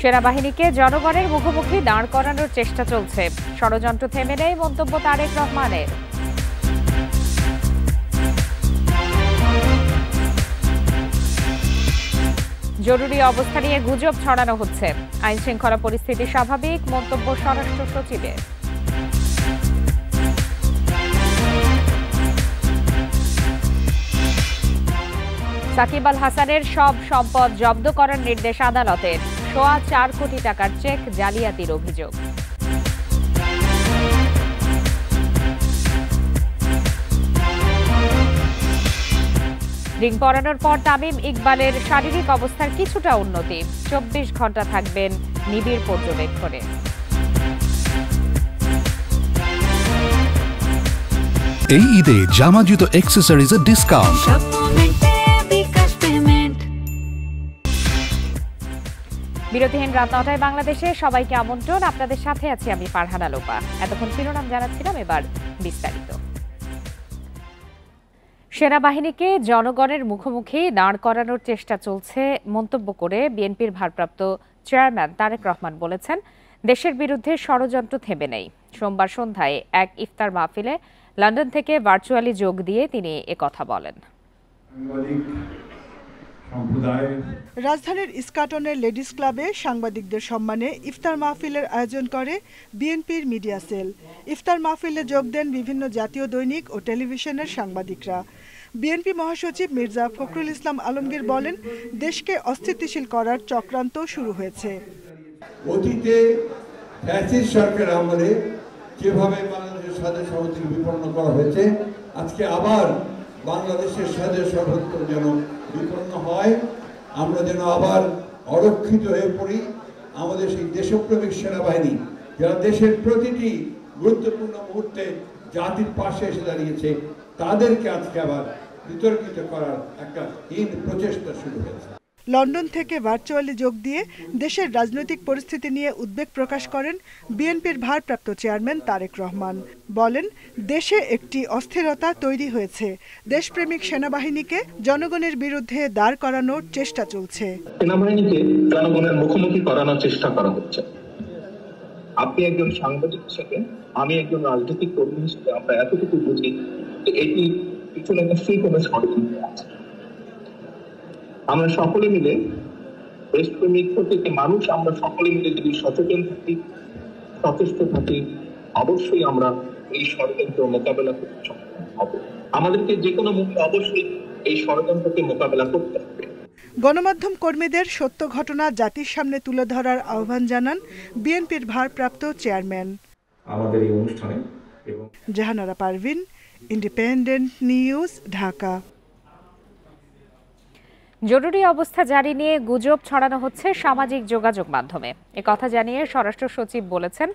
সেনাবাহিনীকে জনগণের মুখোমুখি দাঁড় করানোর চেষ্টা চলছে, ষড়যন্ত্র থেমে নেই মন্তব্য তারেক রহমানের। জরুরি অবস্থা নিয়ে গুজব ছড়ানো হচ্ছে, আইন শৃঙ্খলা পরিস্থিতি স্বাভাবিক মন্তব্য স্বরাষ্ট্র সচিবের। সাকিব আল হাসানের সব সম্পদ জব্দ করার নির্দেশ আদালতের, 4.25 কোটি টাকার চেক জালিয়াতির অভিযোগ। রিং পরানোর পর তামিম ইকবালের শারীরিক অবস্থার কিছুটা উন্নতি, 24 ঘন্টা থাকবেন নিবিড় পর্যবেক্ষণে। এই ঈদে জামা জুতো অ্যাক্সেসরিজের ডিসকাউন্ট। বিরতিহীন রাত 9টায় বাংলাদেশে সবাইকে আমন্ত্রণ। আপনাদের সাথে আছি আমি ফারহানা লোপা। এতক্ষণ শিরোনাম জানাচ্ছিলাম, এবার বিস্তারিত। সেনাবাহিনীকে জনগণের মুখোমুখি দাঁড় করানোর চেষ্টা চলছে মন্তব্য করে বিএনপির ভারপ্রাপ্ত চেয়ারম্যান তারেক রহমান বলেছেন, দেশের বিরুদ্ধে ষড়যন্ত্র থেমে নেই। সোমবার সন্ধ্যায় এক ইফতার মাহফিলে লন্ডন থেকে ভার্চুয়ালি যোগ দিয়ে তিনি একথা বলেন। রাজধানীর ইস্কাটনের লেডিস ক্লাবে সাংবাদিকদের সম্মানে ইফতার মাহফিলের আয়োজন করে বিএনপির মিডিয়া সেল। ইফতার মাহফিলে যোগ দেন বিভিন্ন জাতীয় দৈনিক ও টেলিভিশনের সাংবাদিকরা। বিএনপি মহাসচিব মির্জা ফখরুল ইসলাম আলমগীর বলেন, দেশকে অস্থিতিশীল করার চক্রান্ত শুরু হয়েছে। অতীতে ফ্যাসিস্ট সরকার আমলে যেভাবে বাংলাদেশের স্বাধীন সার্বভৌমত্ব বিপন্ন করা হয়েছে, আজকে আবার বাংলাদেশের স্বাধীন সার্বভৌমত্ব যেন বিপন্ন হয়, আমরা যেন আবার অরক্ষিত হয়ে পড়ি। আমাদের সেই দেশপ্রেমিক সেনাবাহিনী যারা দেশের প্রতিটি গুরুত্বপূর্ণ মুহূর্তে জাতির পাশে এসে দাঁড়িয়েছে, তাদেরকে আজকে আবার বিতর্কিত করার একটা হীন প্রচেষ্টা শুরু হয়েছে। লন্ডন থেকে ভার্চুয়ালি যোগ দিয়ে দেশের রাজনৈতিক পরিস্থিতি নিয়ে উদ্বেগ প্রকাশ করেন বিএনপির ভারপ্রাপ্ত চেয়ারম্যান তারেক রহমান। বলেন, দেশে একটি অস্থিরতা তৈরি হয়েছে, দেশপ্রেমিক সেনাবাহিনীকে জনগণের বিরুদ্ধে দাঁড় করানোর চেষ্টা চলছে। সেনাবাহিনীকে জনগণের মুখোমুখি করানোর চেষ্টা করা হচ্ছে। আপনি একজন সাংবাদিক হিসেবে, আমি একজন রাজনৈতিক কর্মী হিসেবে আমরা এতটুকু বুঝি যে এটি পিছনে নিশ্চয়ই কোনো ষড়যন্ত্র আছে। আমরা সকলে মিলে, দেশপ্রেমিক প্রত্যেকটি মানুষ আমরা সকলে মিলে যদি সচেতন থাকি, সচেষ্ট থাকি, অবশ্যই আমরা এই ষড়যন্ত্র মোকাবেলা করতে সক্ষম হব। আমাদেরকে যে কোনো মূল্যে অবশ্যই এই ষড়যন্ত্রকে মোকাবেলা করতে হবে। গণমাধ্যম কর্মীদের সত্য ঘটনা জাতির সামনে তুলে ধরার আহ্বান জানান বিএনপির ভারপ্রাপ্ত চেয়ারম্যান। আমাদের এই অনুষ্ঠানে জাহানারা পারভিন, ইন্ডিপেন্ডেন্ট নিউজ, ঢাকা। জরুরি অবস্থা জারি নিয়ে গুজব ছড়ানো হচ্ছে সামাজিক যোগাযোগ মাধ্যমে। একথা জানিয়ে স্বরাষ্ট্র সচিব বলেছেন,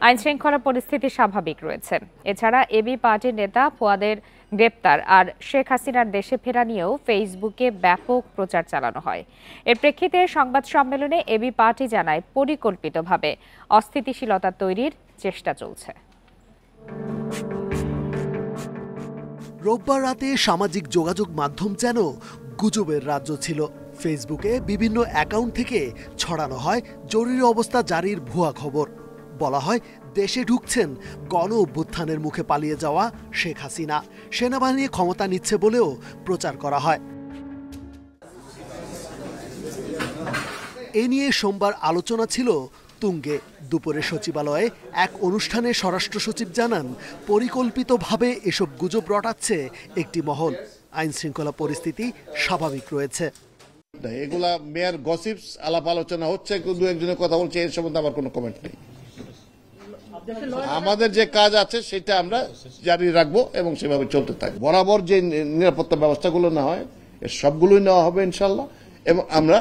আইন শৃঙ্খলা পরিস্থিতি স্বাভাবিক রয়েছে। এছাড়া এবি পার্টির নেতা ফুয়াদের গ্রেপ্তার আর শেখ হাসিনার দেশে ফেরা নিয়েও ফেসবুকে ব্যাপক প্রচার চালানো হয়। এর প্রেক্ষিতে সংবাদ সম্মেলনে এবি পার্টি জানায়, পরিকল্পিতভাবে অস্থিতিশীলতা তৈরির চেষ্টা চলছে। রোববার রাতে সামাজিক যোগাযোগ মাধ্যম যেন গুজবের রাজ্য ছিল। ফেসবুকে বিভিন্ন অ্যাকাউন্ট থেকে ছড়ানো হয় জরুরি অবস্থা জারির ভুয়া খবর। বলা হয়, দেশে ঢুকছেন গণ অভ্যুত্থানের মুখে পালিয়ে যাওয়া শেখ হাসিনা, সেনাবাহিনী ক্ষমতা নিচ্ছে বলেও প্রচার করা হয়। এ নিয়ে সোমবার আলোচনা ছিল তুঙ্গে। দুপুরে সচিবালয়ে এক অনুষ্ঠানে স্বরাষ্ট্র সচিব জানান, পরিকল্পিতভাবে এসব গুজব রটাচ্ছে একটি মহল। আইন শৃঙ্খলা পরিস্থিতি স্বাভাবিক রয়েছে। এগুলা মেয়ার গসিপস, আলাপ আলোচনা হচ্ছে, দু একজনের কথা বলছে, এর সম্বন্ধে আমার কোনো কমেন্ট নেই। আমাদের যে কাজ আছে সেটা আমরা জারি রাখবো এবং সেভাবে চলতে থাকবো। বরাবর যে নিরাপত্তা ব্যবস্থাগুলো না হয়, এর সবগুলোই নেওয়া হবে ইনশাল্লাহ, এবং আমরা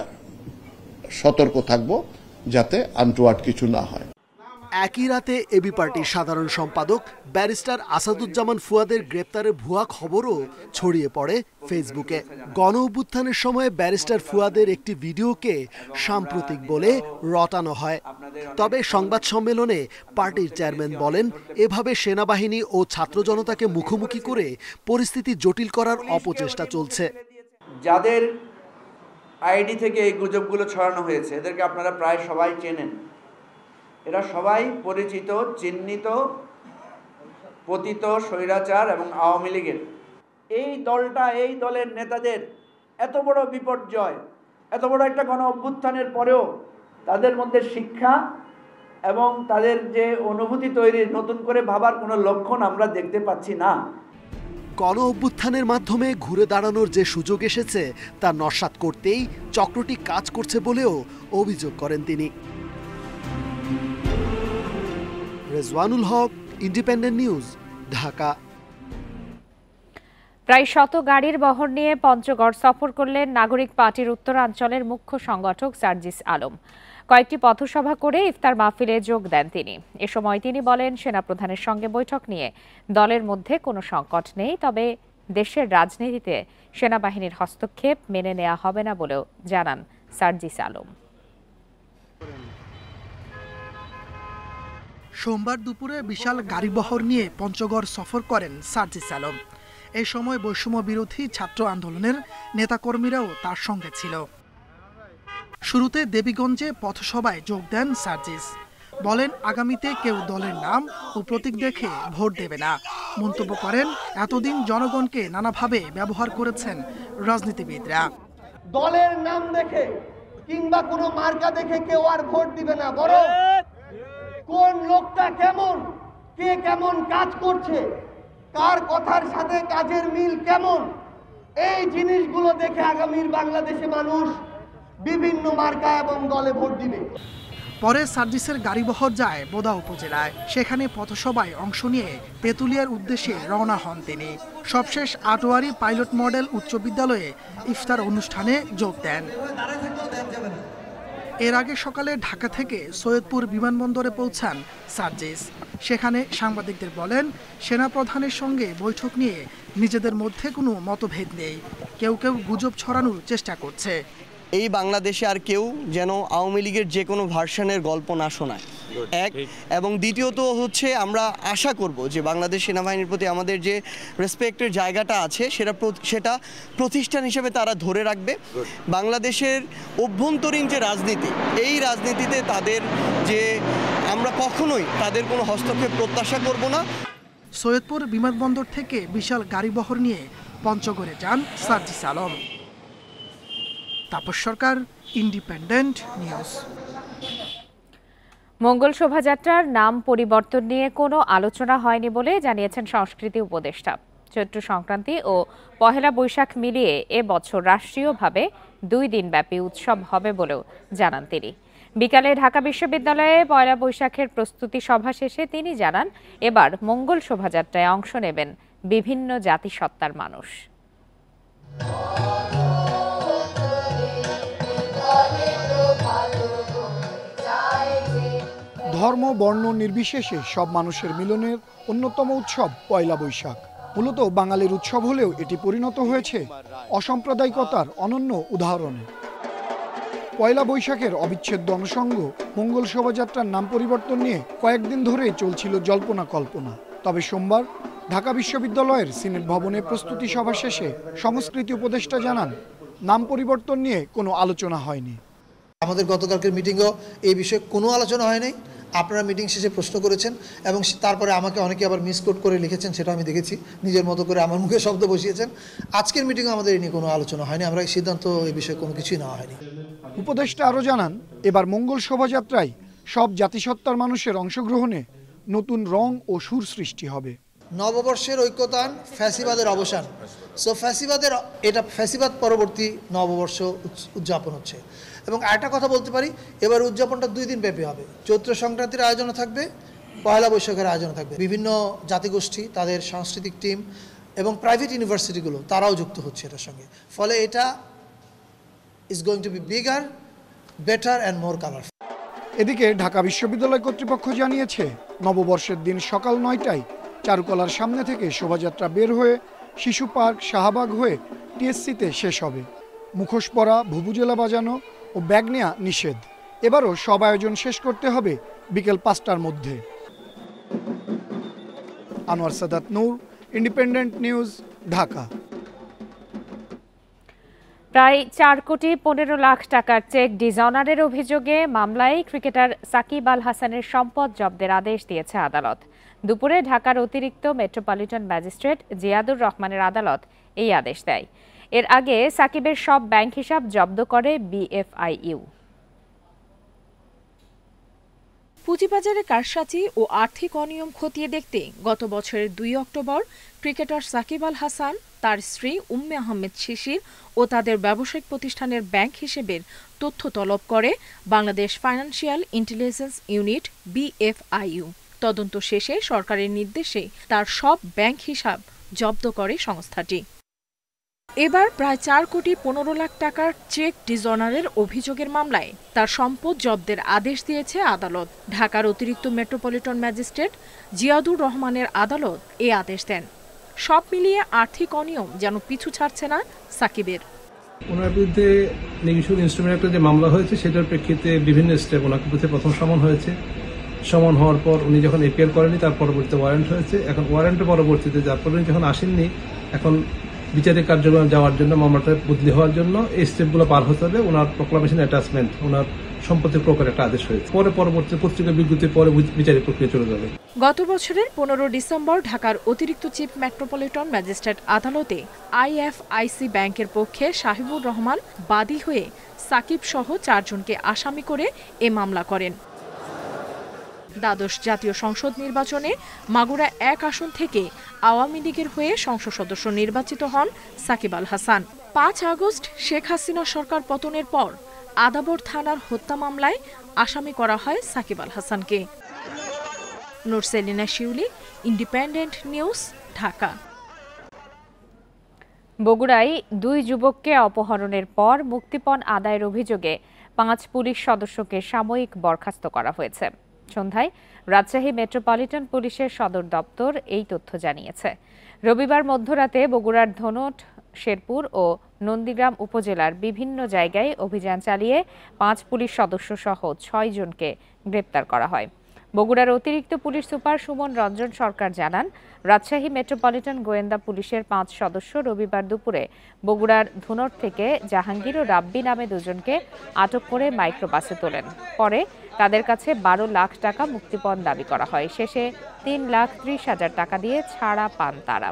সতর্ক থাকবো যাতে আনটুয়ার্ড কিছু না হয়। একই রাতে এবি পার্টির সাধারণ সম্পাদক ব্যারিস্টার আসাদুজ্জামান ফুয়াদের গ্রেপ্তারের ভুয়া খবরও ছড়িয়ে পড়ে ফেসবুকে। গণ অভ্যুত্থানের সময় ব্যারিস্টার ফুয়াদের একটি ভিডিওকে সাম্প্রতিক বলে রটানো হয়। তবে সংবাদ সম্মেলনে পার্টির চেয়ারম্যান বলেন, এভাবে সেনাবাহিনী ও ছাত্র জনতাকে মুখোমুখি করে পরিস্থিতি জটিল করার অপচেষ্টা চলছে। যাদের আইডি থেকে এই গুজবগুলো ছড়ানো হয়েছে, এদেরকে আপনারা প্রায় সবাই চেনেন। এরা সবাই পরিচিত, চিহ্নিত, পতিত স্বৈরাচার এবং আওয়ামী লীগের। এই দলটা, এই দলের নেতাদের এত বড় বিপর্যয়, এত বড় একটা গণ অভ্যুত্থানের পরেও তাদের মধ্যে শিক্ষা এবং তাদের যে অনুভূতি তৈরির, নতুন করে ভাবার কোনো লক্ষণ আমরা দেখতে পাচ্ছি না। গণ অভ্যুত্থানের মাধ্যমে ঘুরে দাঁড়ানোর যে সুযোগ এসেছে তা নস্যাৎ করতেই চক্রটি কাজ করছে বলেও অভিযোগ করেন তিনি। রেজওয়ানুল হক, ইন্ডিপেন্ডেন্ট নিউজ, ঢাকা। প্রায় 100 গাড়ির বহর নিয়ে পঞ্চগড় সফর করলেন নাগরিক পার্টির উত্তরাঞ্চলের মুখ্য সংগঠক সার্জিস আলম। কয়েকটি পথসভা করে ইফতার মাহফিলে যোগ দেন তিনি। এ সময় তিনি বলেন, সেনাপ্রধানের সঙ্গে বৈঠক নিয়ে দলের মধ্যে কোনো সংকট নেই, তবে দেশের রাজনীতিতে সেনাবাহিনীর হস্তক্ষেপ মেনে নেওয়া হবে না বলেও জানান সার্জিস আলম। সোমবার দুপুরে বিশাল গাড়িবহর নিয়ে পঞ্চগড় সফর করেন সার্জিস আলম। এই সময় বৈষম্য বিরোধী ছাত্র আন্দোলনের নেতাকর্মীরাও তার সঙ্গে ছিল। শুরুতে দেবীগঞ্জে পথসভায় যোগ দেন সার্জিস। বলেন, আগামীতে কেউ দলের নাম ও প্রতীক দেখে ভোট দেবে না। মন্তব্য করেন, এতদিন জনগণকে নানাভাবে ব্যবহার করেছেন রাজনীতিবিদরা। দলের নাম দেখে কিংবা কোনো মার্কা দেখে কেউ আর ভোট দিবে না, বরং কোন লোকটা কেমন, কে কেমন কাজ করছে, কার কথার সাথে কাজের মিল কেমন, এই জিনিসগুলো দেখে আগামীর বাংলাদেশে মানুষ বিভিন্ন মার্কা এবং দলে ভোট দিবে। পরে সার্জিসের গাড়িবহর যায় বোদা উপজেলায়। সেখানে পথসভায় অংশ নিয়ে তেঁতুলিয়ার উদ্দেশ্যে রওনা হন তিনি। সবশেষ আটোয়ারি পাইলট মডেল উচ্চ বিদ্যালয়ে ইফতার অনুষ্ঠানে যোগ দেন। এর আগে সকালে ঢাকা থেকে সৈয়দপুর বিমানবন্দরে পৌঁছান সার্জিস। সেখানে সাংবাদিকদের বলেন, সেনাপ্রধানের সঙ্গে বৈঠক নিয়ে নিজেদের মধ্যে কোনো মতভেদ নেই, কেউ কেউ গুজব ছড়ানোর চেষ্টা করছে। এই বাংলাদেশে আর কেউ যেন আওয়ামী লীগের যে কোনো ভার্সনের গল্প না শোনায়, এক। এবং দ্বিতীয়ত হচ্ছে, আমরা আশা করব যে বাংলাদেশ সেনাবাহিনীর প্রতি আমাদের যে রেসপেক্টের জায়গাটা আছে সেটা প্রতিষ্ঠান হিসেবে তারা ধরে রাখবে। বাংলাদেশের অভ্যন্তরীণ যে রাজনীতি, এই রাজনীতিতে তাদের যে আমরা কখনোই তাদের কোনো হস্তক্ষেপ প্রত্যাশা করব না। সৈয়দপুর বিমানবন্দর থেকে বিশাল গাড়িবহর নিয়ে পঞ্চগড়ে যান সার্জিস আলম। তাপস সরকার, ইন্ডিপেন্ডেন্ট নিউজ। মঙ্গল শোভাযাত্রার নাম পরিবর্তন নিয়ে কোনো আলোচনা হয়নি বলে জানিয়েছেন সংস্কৃতি উপদেষ্টা। চৈত্র সংক্রান্তি ও পহেলা বৈশাখ মিলিয়ে এবছর রাষ্ট্রীয়ভাবে 2 দিনব্যাপী উৎসব হবে বলেও জানান তিনি। বিকালে ঢাকা বিশ্ববিদ্যালয়ে পয়লা বৈশাখের প্রস্তুতি সভা শেষে তিনি জানান, এবার মঙ্গল শোভাযাত্রায় অংশ নেবেন বিভিন্ন জাতিসত্তার মানুষ। ধর্ম বর্ণ নির্বিশেষে সব মানুষের মিলনের অন্যতম উৎসব পয়লা বৈশাখ। মূলত বাঙালির উৎসব হলেও এটি পরিণত হয়েছে অসাম্প্রদায়িকতার অনন্য উদাহরণে। পয়লা বৈশাখের অবিচ্ছেদ্য অনুষঙ্গ মঙ্গল শোভাযাত্রার নাম পরিবর্তন নিয়ে কয়েকদিন ধরেই চলছিল জল্পনা কল্পনা। তবে সোমবার ঢাকা বিশ্ববিদ্যালয়ের সিনেট ভবনে প্রস্তুতি সভা শেষে সংস্কৃতি উপদেষ্টা জানান, নাম পরিবর্তন নিয়ে কোনো আলোচনা হয়নি। আমাদের গতকালকের মিটিংও এই বিষয়ে কোনো আলোচনা হয়নি। আপনারা মিটিং শেষে প্রশ্ন করেছেন এবং তারপরে আমাকে অনেকে আবার মিসকোট করে লিখেছেন, সেটা আমি দেখেছি, নিজের মতো করে আমার মুখে শব্দ বসিয়েছেন। আজকের মিটিংও আমাদের এই নিয়ে কোনো আলোচনা হয়নি, আমরা এই সিদ্ধান্ত এই বিষয়ে কোনো কিছুই নেওয়া হয়নি। উপদেষ্টা আরও জানান, এবার মঙ্গল শোভাযাত্রায় সব জাতিসত্তার মানুষের অংশগ্রহণে নতুন রং ও সুর সৃষ্টি হবে। নববর্ষের ঐক্যতান, ফ্যাসিবাদের অবসান। সো এটা ফ্যাসিবাদ পরবর্তী নববর্ষ উদযাপন হচ্ছে। এবং আরেকটা কথা বলতে পারি, এবার উদযাপনটা 2 দিন ব্যাপী হবে। চৈত্র সংক্রান্তির আয়োজন থাকবে, পয়লা বৈশাখের আয়োজন থাকবে। বিভিন্ন জাতিগোষ্ঠী, তাদের সাংস্কৃতিক টিম এবং প্রাইভেট ইউনিভার্সিটিগুলো তারাও যুক্ত হচ্ছে এটার সঙ্গে। ফলে এটা is going to B bigger, better and more colourful. এদিকে ঢাকা বিশ্ববিদ্যালয় কর্তৃপক্ষ জানিয়েছে, নববর্ষের দিন সকাল 9টায় চারুকলার সামনে থেকে শোভাযাত্রা বের হয়ে শিশু পার্ক, শাহবাগ হয়ে টিএসসিতে শেষ হবে। মুখোশ পরা, ভুভুজেলা বাজানো ও ব্যাগ নেওয়া নিষেধ। এবারও সব আয়োজন শেষ করতে হবে বিকেল 5টার মধ্যে। আনোয়ার সাদাত নূর, ইন্ডিপেন্ডেন্ট নিউজ, ঢাকা। প্রায় 4,15,00,000 টাকার চেক ডিজঅনারের অভিযোগে মামলায় ক্রিকেটার সাকিব আল হাসানের সম্পদ জব্দের আদেশ দিয়েছে আদালত। দুপুরে ঢাকার অতিরিক্ত মেট্রোপলিটন ম্যাজিস্ট্রেট জিয়াদুর রহমানের আদালত এই আদেশ দেয়। এর আগে সাকিবের সব ব্যাংক হিসাব জব্দ করে বিএফআইইউ। পুঁজিবাজারে কারসাজি ও আর্থিক অনিয়ম খতিয়ে দেখতে গত বছরের 2 অক্টোবর ক্রিকেটার সাকিব আল হাসান, তার স্ত্রী উম্মে আহমেদ শিশির ও তাদের ব্যবসায়িক প্রতিষ্ঠানের ব্যাংক হিসেবের তথ্য তলব করে Bangladesh financial intelligence unit BFIU. তদন্ত শেষে সরকারের নির্দেশে তার সব ব্যাংক হিসাব জব্দ করে সংস্থাটি। এবার প্রায় 4,15,00,000 টাকার চেক ডিজঅনারের অভিযোগের মামলায় তার সম্পদ জব্দের আদেশ দিয়েছে আদালত। ঢাকার অতিরিক্ত মেট্রোপলিটন ম্যাজিস্ট্রেট জিয়াদুর রহমানের আদালত এ আদেশ দেন। সব মিলিয়ে আর্থিক অনিয়ম যেন পিছু ছাড়ছে না সাকিবের। ওনার বিরুদ্ধে নেগেশন ইনস্ট্রুমেন্ট একটা যে মামলা হয়েছে সেটার প্রেক্ষিতে বিভিন্ন স্টেপ ওনার বিরুদ্ধে প্রথম সমন হয়েছে। সমন হওয়ার পর উনি যখন এপিআর করেনি তার পরবর্তীতে ওয়ারেন্ট হয়েছে। এখন ওয়ারেন্টের পরবর্তীতে যার পর উনি যখন আসেননি, এখন বিচারিক কার্যক্রম যাওয়ার জন্য, মামলাটা বদলি হওয়ার জন্য এই স্টেপগুলো পার হতে হবে। ওনার প্রক্লামেশন অ্যাটাচমেন্ট, ওনার সম্পত্তির প্রকার একটা আদেশ হয়েছে। পরবর্তী পত্রিকা বিজ্ঞপ্তির পরে বিচারিক প্রক্রিয়া চলে যাবে। গত বছরের 15 ডিসেম্বর ঢাকার অতিরিক্ত চিফ মেট্রোপলিটন ম্যাজিস্ট্রেট আদালতে আইএফআইসি ব্যাংকের পক্ষে শাহিবুর রহমান বাদী হয়ে সাকিব সহ 4 জনকে আসামি করে এ মামলা করেন। দ্বাদশ জাতীয় সংসদ নির্বাচনে মাগুরা 1 আসন থেকে আওয়ামী লীগের হয়ে সংসদ সদস্য নির্বাচিত হন সাকিব আল হাসান। 5 আগস্ট শেখ হাসিনা সরকার পতনের পর আদাবর থানার হত্যা মামলায় আসামি করা হয় সাকিব আল হাসানকে। নুরসেলিনা শিউলি, ইন্ডিপেন্ডেন্ট নিউজ, ঢাকা। বগুড়ায় 2 যুবককে অপহরণের পর মুক্তিপণ আদায়ের অভিযোগে 5 পুলিশ সদস্যকে সাময়িক বরখাস্ত করা হয়েছে। সন্ধ্যায় রাজশাহী মেট্রোপলিটন পুলিশের সদর দপ্তর এই তথ্য জানিয়েছে। রবিবার মধ্যরাতে বগুড়ার ধনট, শেরপুর ও নন্দীগ্রাম উপজেলার বিভিন্ন জায়গায় অভিযান চালিয়ে 5 পুলিশ সদস্য সহ 6 জনকে গ্রেপ্তার করা হয়। বগুড়ার অতিরিক্ত পুলিশ সুপার সুমন রঞ্জন সরকার জানান, রাজশাহী মেট্রোপলিটন গোয়েন্দা পুলিশের 5 সদস্য রবিবার দুপুরে বগুড়ার ধুনট থেকে জাহাঙ্গীর ও রাব্বি নামে 2 জনকে আটক করে মাইক্রোবাসে তোলেন। পরে তাদের কাছে 12 লাখ টাকা মুক্তিপণ দাবি করা হয়। শেষে 3,30,000 টাকা দিয়ে ছাড়া পান তারা।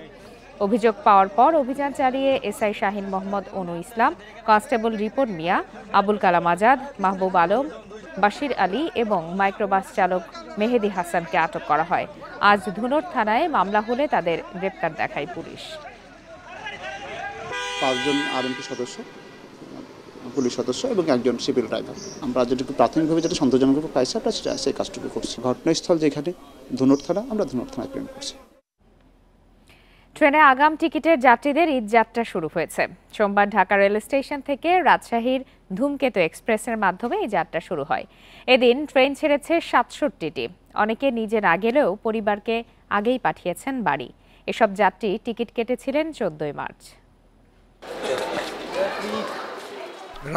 অভিযোগ পাওয়ার পর অভিযান চালিয়ে এসআই শাহিন মোহাম্মদ অনু ইসলাম, কনস্টেবল রিপন মিয়া, আবুল কালাম আজাদ, মাহবুব আলম, বাশির আলী এবং মাইক্রোবাস চালক মেহেদি হাসানকে আটক করা হয়। আজ ধুনট থানায় মামলা হলে তাদের গ্রেপ্তার দেখায় পুলিশ। 5 জন আরএমপি সদস্য, পুলিশ সদস্য এবং 1 জন সিভিল ড্রাইভার। আমরা যেটুকু প্রাথমিকভাবে যেটা সন্দেহজনক পাইছি আমরা সেই কাজটুকু করছি। ঘটনাস্থল যেখানে ধুনট থানা, আমরা ধুনট থানায় প্রেরণ করছি। ট্রেনে আগাম টিকিটের যাত্রীদের ঈদ যাত্রা শুরু হয়েছে। সোমবার ঢাকা রেল স্টেশন থেকে রাজশাহীর ধূমকেতু এক্সপ্রেসের মাধ্যমে এই যাত্রা শুরু হয়। এদিন ট্রেন ছেড়েছে 67টি। অনেকে নিজে না গেলেও পরিবারকে আগেই পাঠিয়েছেন বাড়ি। এসব যাত্রী টিকিট কেটেছিলেন 14 মার্চ।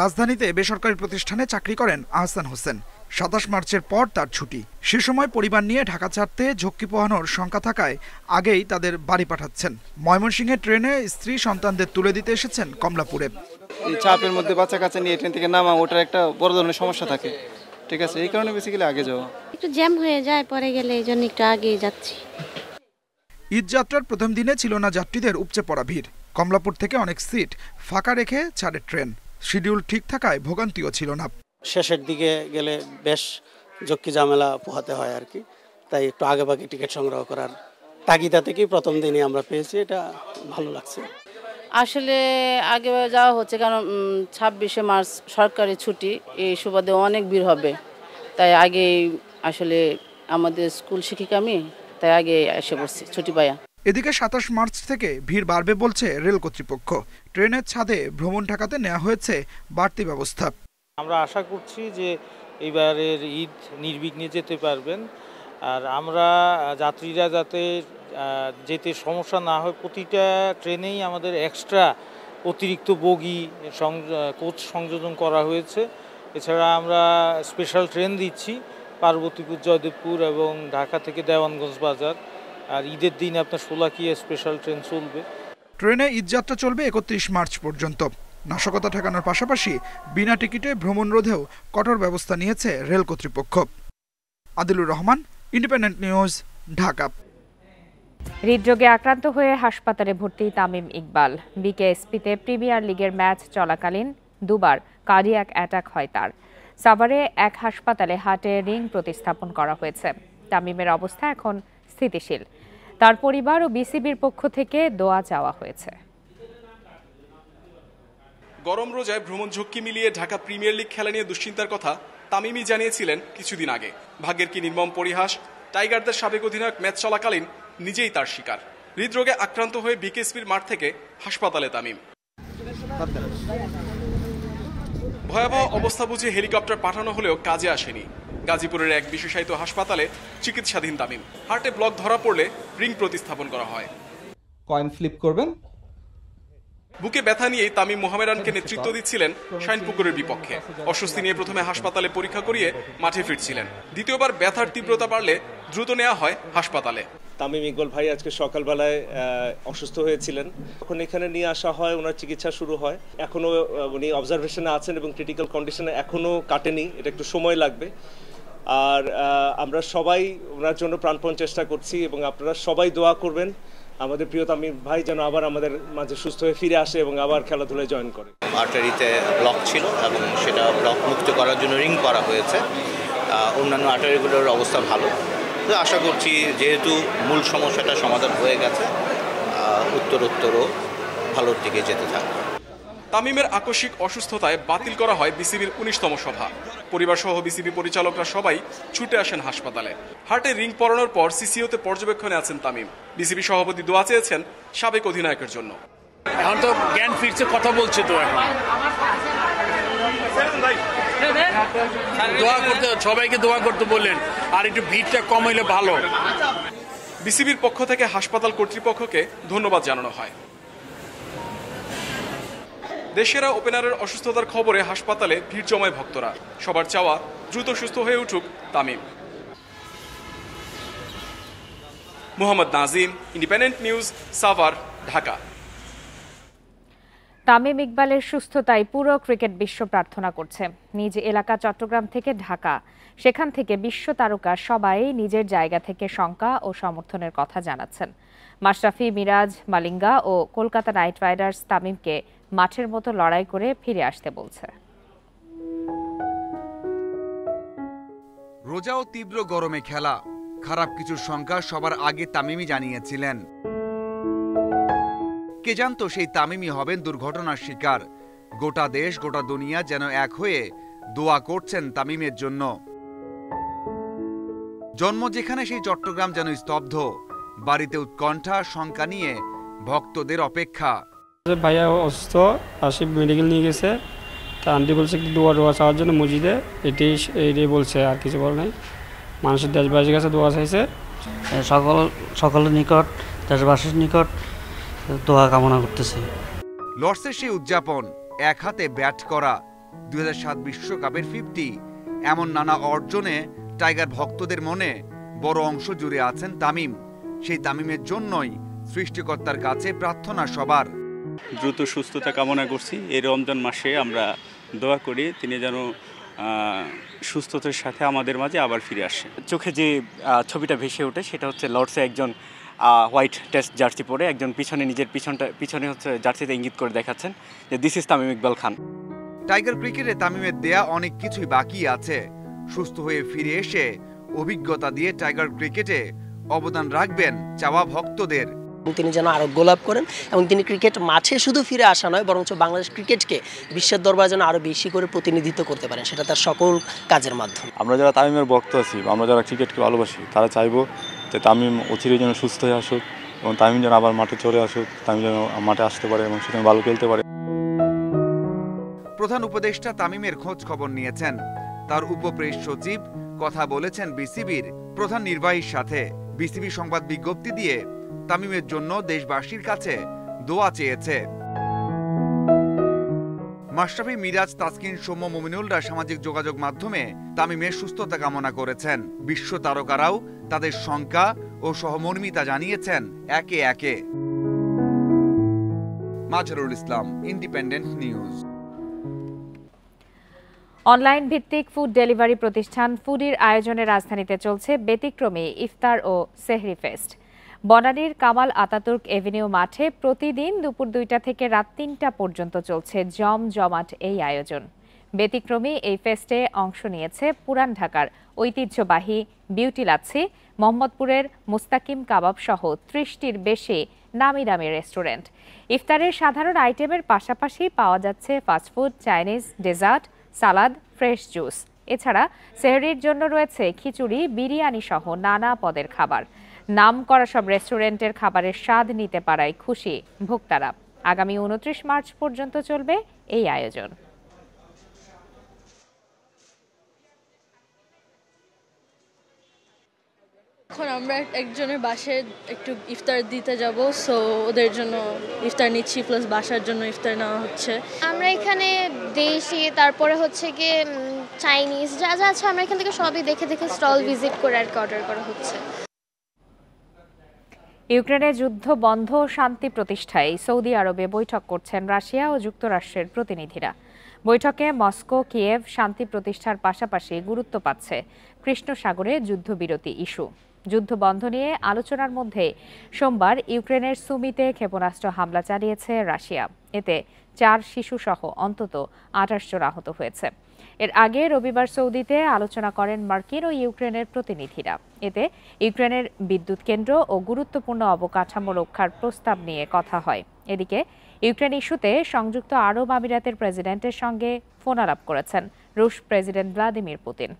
রাজধানীতে বেসরকারি প্রতিষ্ঠানে চাকরি করেন আহসান হোসেন। 27 মার্চের পর তার ছুটি। সে সময় পরিবার নিয়ে ঢাকা ছাড়তে ঝক্কি পোহানোর শঙ্কা থাকায় আগেই তাদের বাড়ি পাঠাচ্ছেন। ময়মনসিংহের ট্রেনে স্ত্রী সন্তানদের তুলে দিতে এসেছেন কমলাপুরে। এই চাপের মধ্যে বাচ্চা কাচ্চা নিয়ে ট্রেন থেকে নামা, ওটার একটা বড় ধরনের সমস্যা থাকে। ঠিক আছে, এই কারণে বেসিক্যালি আগে যাওয়া। একটু জ্যাম হয়ে যায়, পরে গেলে এই জন্য একটু আগেই যাচ্ছি। ঈদ যাত্রার প্রথম দিনে ছিল না যাত্রীদের উপচে পড়া ভিড়। কমলাপুর থেকে অনেক সিট ফাঁকা রেখে ছাড়ে ট্রেন। শিডিউল ঠিক থাকায় ভোগান্তিও ছিল না। শেষের দিকে গেলে বেশ ঝক্কি ঝামেলা পোহাতে হয় আর কি, তাই একটু আগে ভাগে টিকিট সংগ্রহ করার তাগিদা থেকেই প্রথম দিনই আমরা পেয়েছি। এটা ভালো লাগছে। আসলে আগে যাওয়া হচ্ছে কারণ 26শে মার্চ সরকারি ছুটি, এই সুবাদে অনেক ভিড় হবে, তাই আগে আসলে আমাদের স্কুল শিক্ষিকা আমি, তাই আগে এসে পড়ছি ছুটি পাইয়া। এদিকে 27 মার্চ থেকে ভিড় বাড়বে বলছে রেল কর্তৃপক্ষ। ট্রেনের ছাদে ভ্রমণ ঠেকাতে নেওয়া হয়েছে বাড়তি ব্যবস্থা। আমরা আশা করছি যে এবারের ঈদ নির্বিঘ্নে যেতে পারবেন। আর আমরা যাত্রীরা যাতে যেতে সমস্যা না হয়, প্রতিটা ট্রেনেই আমাদের এক্সট্রা অতিরিক্ত বগি কোচ সংযোজন করা হয়েছে। এছাড়া আমরা স্পেশাল ট্রেন দিচ্ছি পার্বতীপুর, জয়দেবপুর এবং ঢাকা থেকে দেওয়ানগঞ্জ বাজার। আর ঈদের দিন আপনার শোলাকিয়া স্পেশাল ট্রেন চলবে। ট্রেনে ঈদ যাত্রা চলবে 31 মার্চ পর্যন্ত। নাশকতা ঠেকানোর পাশাপাশি বিনা টিকিটে ভ্রমণ রোধেও কঠোর ব্যবস্থা নিয়েছে রেল কর্তৃপক্ষ। Adilur Rahman, independent news, Dhaka. হৃদরোগে আক্রান্ত হয়ে হাসপাতালে ভর্তি তামিম ইকবাল। বিকেএসপিতে প্রিমিয়ার লিগের ম্যাচ চলাকালীন দুবার কার্ডিয়াক অ্যাটাক হয় তার। সাভারে এক হাসপাতালে হার্টে রিং প্রতিস্থাপন করা হয়েছে। তামিমের অবস্থা এখন স্থিতিশীল। তার পরিবার ও বিসিবির পক্ষ থেকে দোয়া চাওয়া হয়েছে। গরম রোজায় ভ্রমণ ঝক্কি মিলিয়ে ঢাকা প্রিমিয়ার লিগ খেলা নিয়ে দুশ্চিন্তার কথা তামিমই জানিয়েছিলেন কিছুদিন আগে। ভাগ্যের কি নির্মম পরিহাস, টাইগারদের সাবেক অধিনায়ক ম্যাচ চলাকালীন নিজেই তার শিকার। হৃদরোগে আক্রান্ত হয়ে বিকেএসপির মাঠ থেকে হাসপাতালে তামিম। ভয়াবহ অবস্থা বুঝে হেলিকপ্টার পাঠানো হলেও কাজে আসেনি। গাজীপুরের এক বিশেষায়িত হাসপাতালে চিকিৎসাধীন তামিম। হার্টে ব্লক ধরা পড়লে রিং প্রতিস্থাপন করা হয়। কয়েন ফ্লিপ করবেন। বুকে ব্যথা নিয়েই তামিম মোহামেডানকে নেতৃত্ব দিচ্ছিলেন শাইনপুকুরের বিপক্ষে। অস্বস্তি নিয়ে প্রথমে হাসপাতালে পরীক্ষা করিয়ে মাঠে ফিরছিলেন। দ্বিতীয়বার ব্যথার তীব্রতা বাড়লে দ্রুত নেওয়া হয় হাসপাতালে। তামিম ইকবাল ভাই আজকে সকালবেলায় অসুস্থ হয়েছিলেন, তখন এখানে নিয়ে আসা হয়, ওনার চিকিৎসা শুরু হয়। এখনো উনি অবজারভেশনে আছেন এবং ক্রিটিক্যাল কন্ডিশনে এখনো কাটেনি, এটা একটু সময় লাগবে। আর আমরা সবাই ওনার জন্য প্রাণপণ চেষ্টা করছি এবং আপনারা সবাই দোয়া করবেন আমাদের প্রিয় তামিম ভাই যেন আবার আমাদের মাঝে সুস্থ হয়ে ফিরে আসে এবং আবার খেলাধুলায় জয়েন করে। আর্টারিতে ব্লক ছিল এবং সেটা ব্লক মুক্ত করার জন্য রিং করা হয়েছে। অন্যান্য আর্টারিগুলোর অবস্থা ভালো। তো আশা করছি যেহেতু মূল সমস্যাটা সমাধান হয়ে গেছে, উত্তরোত্তরও ভালোর দিকে যেতে থাকবে। তামিমের আকস্মিক অসুস্থতায় বাতিল করা হয় বিসিবির 19তম সভা। পরিবার সহ বিসিবি পরিচালকরা সবাই ছুটে আসেন হাসপাতালে। হার্টে রিং পরানোর পর সিসিওতে পর্যবেক্ষণে আছেন তামিম। বিসিবি সভাপতি দোয়া চেয়েছেন সাবেক অধিনায়কের জন্য। এখন তো জ্ঞান ফিরছে, কথা বলছে, তো এখন দোয়া করতে, সবাইকে দোয়া করতে বললেন, আর একটু ভিড়টা কম হইলে ভালো। বিসিবির পক্ষ থেকে হাসপাতাল কর্তৃপক্ষকে ধন্যবাদ জানানো হয়। দেশেরা ওপেনারের অসুস্থতার খবরে হাসপাতালে ভিড় জমায় ভক্তরা। সবার চাওয়া দ্রুত সুস্থ হয়ে উঠুক তামিম। Mohammad Nazim, independent news, Savar, Dhaka. তামিম ইকবালের সুস্থতায় পুরো ক্রিকেট বিশ্ব প্রার্থনা করছে। নিজ এলাকা চট্টগ্রাম থেকে ঢাকা, সেখান থেকে বিশ্ব তারকা সবাই নিজের জায়গা থেকে শঙ্কা ও সমর্থনের কথা জানাচ্ছেন। মাশরাফি, মিরাজ, মালিঙ্গা ও কলকাতা নাইট রাইডার্স তামিমকে মাঠের মতো লড়াই করে ফিরে আসতে বলছে। রোজা ও তীব্র গরমে খেলা, খারাপ কিছুর শঙ্কা সবার আগে তামিমই জানিয়েছিলেন। কে জানতো সেই তামিমই হবেন দুর্ঘটনার শিকার। গোটা দেশ, গোটা দুনিয়া যেন এক হয়ে দোয়া করছেন তামিমের জন্য। জন্ম যেখানে সেই চট্টগ্রাম যেন স্তব্ধ। বাড়িতে উৎকণ্ঠা, শঙ্কা নিয়ে ভক্তদের অপেক্ষা। ভাইয়া অসুস্থ, আসিফ মেডিকেল নিয়ে গেছে, তা আন্টি বলছে একটু দোয়া চাওয়ার জন্য মসজিদে, এটাই বলছে, আর কিছু বল নাই। মানুষের দেশবাসীর কাছে দোয়া চাইছে, সকলের নিকট, দেশবাসীর নিকট দোয়া কামনা করতেছে। লর্ডসের সেই উদযাপন, এক হাতে ব্যাট করা, 2007 বিশ্বকাপের 50, এমন নানা অর্জনে টাইগার ভক্তদের মনে বড় অংশ জুড়ে আছেন তামিম। সেই তামিমের জন্যই সৃষ্টিকর্তার কাছে প্রার্থনা সবার। দ্রুত সুস্থতা কামনা করছি। এই রমজান মাসে আমরা দোয়া করি তিনি যেন সুস্থতার সাথে আমাদের মাঝে আবার ফিরে আসে। চোখে যে ছবিটা ভেসে ওঠে সেটা হচ্ছে লর্ডসে একজন হোয়াইট টেস্ট জার্সি পরে একজন পিছনে নিজের পিছনে হচ্ছে জার্সিতে ইঙ্গিত করে দেখাচ্ছেন যে this is Tamim Iqbal Khan. Tiger ক্রিকেটে তামিমের দেয়া অনেক কিছুই বাকি আছে। সুস্থ হয়ে ফিরে এসে অভিজ্ঞতা দিয়ে টাইগার ক্রিকেটে অবদান রাখবেন চাওয়া ভক্তদের। তিনি যেন আরো গোলাপ করেন এবং তিনি ক্রিকেট মাঠে শুধু ফিরে আসা নয়, বরঞ্চ বাংলাদেশ ক্রিকেটকে বিশ্বের দরবারে যেন আরো বেশি করে প্রতিনিধিত্ব করতে পারেন, সেটা তার সকল কাজের মাধ্যমে। আমরা যারা তামিমের ভক্ত আছি, আমরা যারা ক্রিকেটকে ভালোবাসি, তারা চাইবো যে তামিম অচিরে যেন সুস্থ হয়ে আসুক এবং তামিম যেন আবার মাঠে চলে আসুক, তামিম যেন মাঠে আসতে পারে এবং সেখানে ভালো খেলতে পারে। প্রধান উপদেষ্টা তামিমের খোঁজ খবর নিয়েছেন। তার উপপ্রেস সচিব কথা বলেছেন বিসিবির প্রধান নির্বাহীর সাথে। বিসিবি সংবাদ বিজ্ঞপ্তি দিয়ে তামিমের জন্য দেশবাসীর কাছে দোয়া চেয়েছে। মাশরাফি, মিরাজ, তাসকিন, সৌম্য, মুমিনুলরা সামাজিক যোগাযোগ মাধ্যমে তামিমের সুস্থতা কামনা করেছেন। বিশ্ব তারকারাও তাদের শঙ্কা ও সহমর্মিতা জানিয়েছেন একে একে। Mazharul Islam, independent news. Online ভিত্তিক ফুড ডেলিভারি প্রতিষ্ঠান ফুডির আয়োজনে রাজধানীতে চলছে ব্যতিক্রমী ইফতার ও সেহরি ফেস্ট। বনানীর কামাল আতাতুর্ক এভিনিউ মাঠে প্রতিদিন দুপুর 2টা থেকে রাত 3টা পর্যন্ত চলছে জমজমাট এই আয়োজন। ব্যতিক্রমী এই ফেস্টে অংশ নিয়েছে পুরান ঢাকার ঐতিহ্যবাহী বিউটি লাচ্ছি, মোহাম্মদপুরের মুস্তাকিম কাবাব সহ 30টির বেশি নামি দামি রেস্টুরেন্ট। ইফতারের সাধারণ আইটেমের পাশাপাশি পাওয়া যাচ্ছে ফাস্টফুড, চাইনিজ, ডেজার্ট, সালাদ, ফ্রেশ জুস। এছাড়া সেহরির জন্য রয়েছে খিচুড়ি, বিরিয়ানি সহ নানা পদের খাবার। নাম করা সব রেস্টুরেন্টের খাবারের স্বাদ নিতে পারায় খুশি ভোক্তারা। আগামী 29 মার্চ পর্যন্ত চলবে এই আয়োজন। এখন আমরা একজনের বাসায় একটু ইফতার দিতে যাব, সো ওদের জন্য ইফতার নিচ্ছি, প্লাস বাসার জন্য ইফতার নেওয়া হচ্ছে। আমরা এখানে দেশি, তারপরে হচ্ছে গিয়ে চাইনিজ যা যা আছে আমরা এখান থেকে সবই দেখে দেখে স্টল ভিজিট করে আর অর্ডার করা হচ্ছে। ইউক্রেনের যুদ্ধ বন্ধ ও শান্তি প্রতিষ্ঠায় সৌদি আরবে বৈঠক করছেন রাশিয়া ও যুক্তরাষ্ট্রের প্রতিনিধিরা। বৈঠকে মস্কো, কিয়েভ শান্তি প্রতিষ্ঠার পাশাপাশি গুরুত্ব পাচ্ছে কৃষ্ণ সাগরে যুদ্ধবিরতি ইস্যু। যুদ্ধ বন্ধ নিয়ে আলোচনার মধ্যে সোমবার ইউক্রেনের সুমিতে ক্ষেপণাস্ত্র হামলা চালিয়েছে রাশিয়া। এতে 4 শিশু সহ অন্তত 28 জন আহত হয়েছে। এর আগে রবিবার সৌদিতে আলোচনা করেন মার্কিন ও ইউক্রেনের প্রতিনিধিরা। এতে ইউক্রেনের বিদ্যুৎ কেন্দ্র ও গুরুত্বপূর্ণ অবকাঠামো রক্ষার প্রস্তাব নিয়ে কথা হয়। এদিকে ইউক্রেন ইস্যুতে সংযুক্ত আরব আমিরাতের প্রেসিডেন্টের সঙ্গে ফোন আলাপ করেছেন রুশ প্রেসিডেন্ট ভ্লাদিমির পুতিন।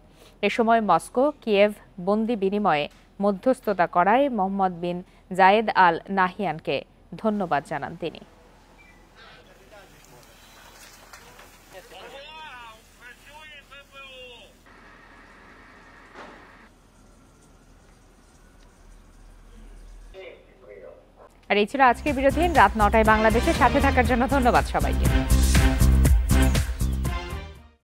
এ সময় মস্কো, কিয়েভ বন্দি বিনিময়ে মধ্যস্থতা করায় মোহাম্মদ বিন জায়েদ আল নাহিয়ানকে ধন্যবাদ জানান তিনি। আর এই ছিল আজকের বিরতিহীন রাত 9টায় বাংলাদেশের সাথে থাকার জন্য ধন্যবাদ সবাইকে।